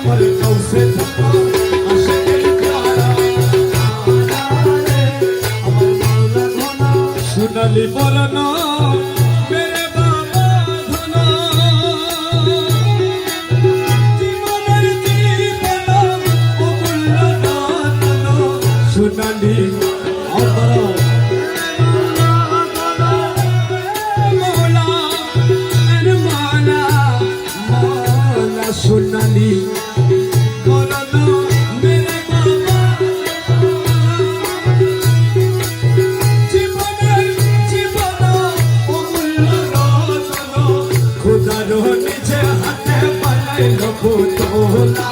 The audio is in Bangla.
আমার কাউসে থাকা আশিকের প্যারা আমার মাওলা ঘনা সোনালি বরণ মেরে বাবা ধনা জীবনের জীবন অমূল্য দান সোনালি সোনালি বরণ মেরে বাবা জীবনের জীবন অমূল্য রতন খোদার নিজে হাতে বানাইল পুতলা